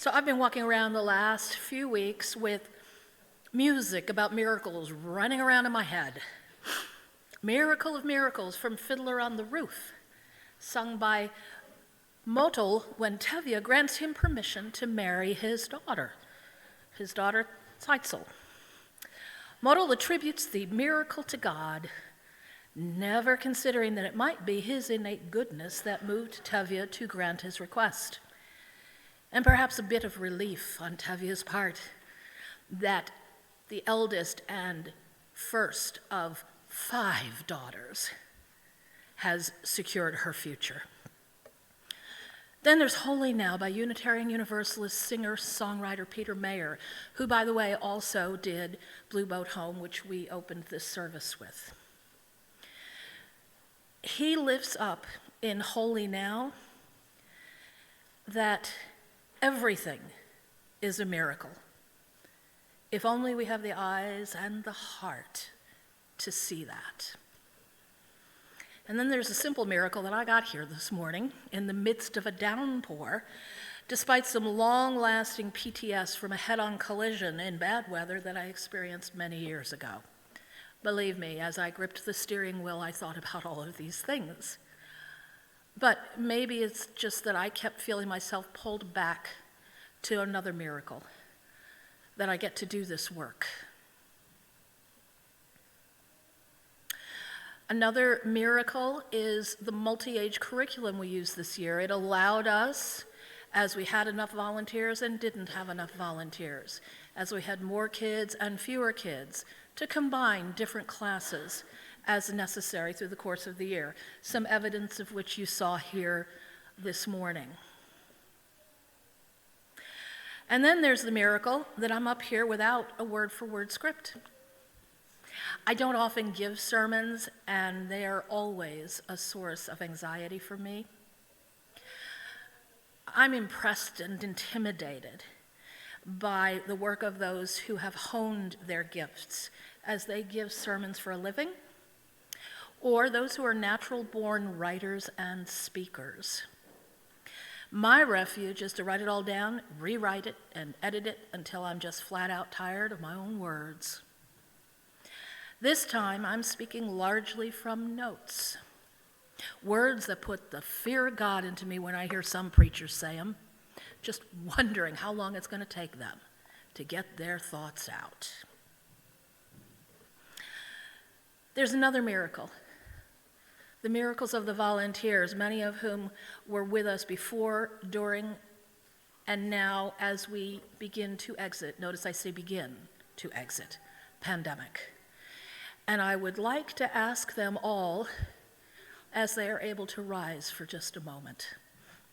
So I've been walking around the last few weeks with music about miracles running around in my head. Miracle of Miracles from Fiddler on the Roof, sung by Motel when Tevye grants him permission to marry his daughter Zeitzel. Motel attributes the miracle to God, never considering that it might be his innate goodness that moved Tevye to grant his request. And perhaps a bit of relief on Tevye's part that the eldest and first of 5 daughters has secured her future. Then there's Holy Now by Unitarian Universalist singer-songwriter Peter Mayer, who, by the way, also did Blue Boat Home, which we opened this service with. He lifts up in Holy Now that everything is a miracle, if only we have the eyes and the heart to see that. And then there's a simple miracle that I got here this morning in the midst of a downpour, despite some long-lasting PTS from a head-on collision in bad weather that I experienced many years ago. Believe me, as I gripped the steering wheel, I thought about all of these things. But maybe it's just that I kept feeling myself pulled back to another miracle, that I get to do this work. Another miracle is the multi-age curriculum we used this year. It allowed us, as we had enough volunteers and didn't have enough volunteers, as we had more kids and fewer kids, to combine different classes as necessary through the course of the year, some evidence of which you saw here this morning. And then there's the miracle that I'm up here without a word-for-word script. I don't often give sermons, and they are always a source of anxiety for me. I'm impressed and intimidated by the work of those who have honed their gifts as they give sermons for a living, or those who are natural-born writers and speakers. My refuge is to write it all down, rewrite it, and edit it until I'm just flat out tired of my own words. This time, I'm speaking largely from notes, words that put the fear of God into me when I hear some preachers say them, just wondering how long it's going to take them to get their thoughts out. There's another miracle, the miracles of the volunteers, many of whom were with us before, during, and now as we begin to exit, notice I say begin to exit, pandemic. And I would like to ask them all, as they are able to rise for just a moment,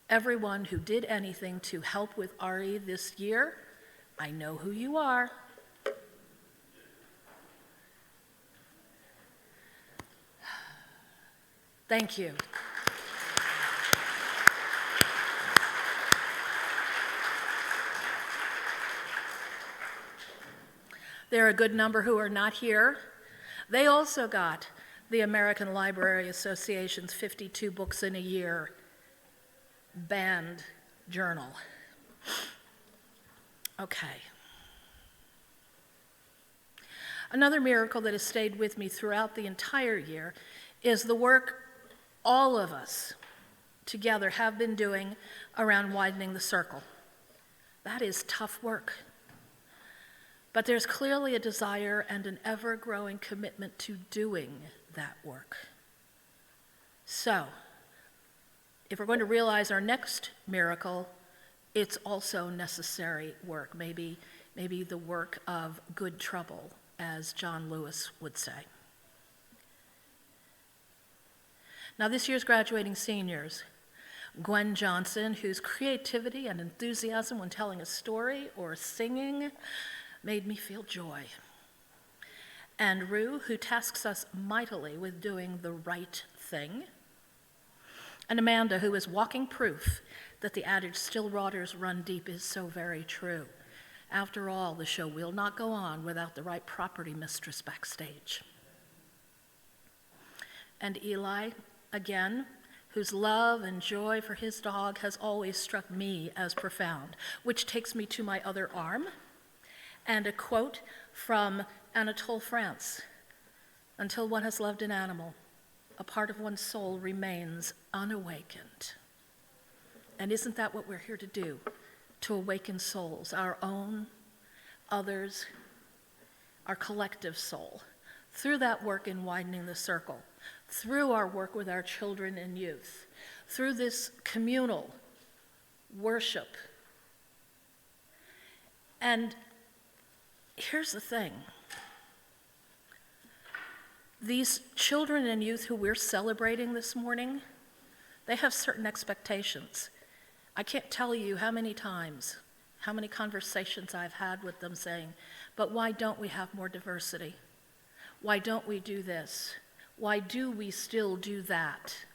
everyone who did anything to help with Ari this year, I know who you are. Thank you. There are a good number who are not here. They also got the American Library Association's 52 books in a year banned journal. Okay. Another miracle that has stayed with me throughout the entire year is the work all of us together have been doing around widening the circle. That is tough work. But there's clearly a desire and an ever-growing commitment to doing that work. So, if we're going to realize our next miracle, it's also necessary work, maybe the work of good trouble, as John Lewis would say. Now, this year's graduating seniors, Gwen Johnson, whose creativity and enthusiasm when telling a story or singing made me feel joy. And Rue, who tasks us mightily with doing the right thing. And Amanda, who is walking proof that the adage, still waters run deep, is so very true. After all, the show will not go on without the right property mistress backstage. And Eli, again, whose love and joy for his dog has always struck me as profound, which takes me to my other arm, and a quote from Anatole France. Until one has loved an animal, a part of one's soul remains unawakened. And isn't that what we're here to do? To awaken souls, our own, others, our collective soul, through that work in widening the circle, through our work with our children and youth, through this communal worship. And here's the thing. These children and youth who we're celebrating this morning, they have certain expectations. I can't tell you how many times, how many conversations I've had with them saying, but why don't we have more diversity? Why don't we do this? Why do we still do that?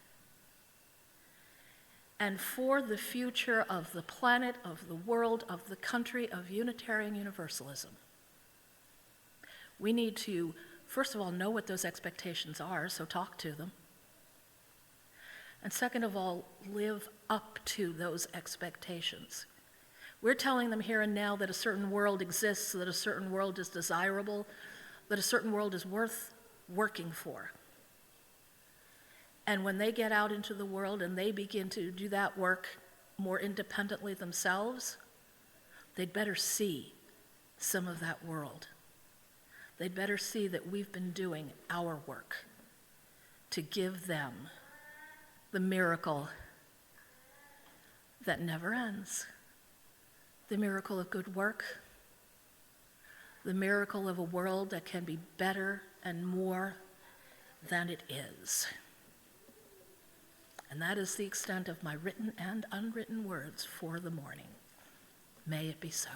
And for the future of the planet, of the world, of the country, of Unitarian Universalism, we need to, first of all, know what those expectations are, so talk to them. And second of all, live up to those expectations. We're telling them here and now that a certain world exists, that a certain world is desirable, that a certain world is worth working for. And when they get out into the world and they begin to do that work more independently themselves, they'd better see some of that world. They'd better see that we've been doing our work to give them the miracle that never ends, the miracle of good work, the miracle of a world that can be better and more than it is. And that is the extent of my written and unwritten words for the morning. May it be so.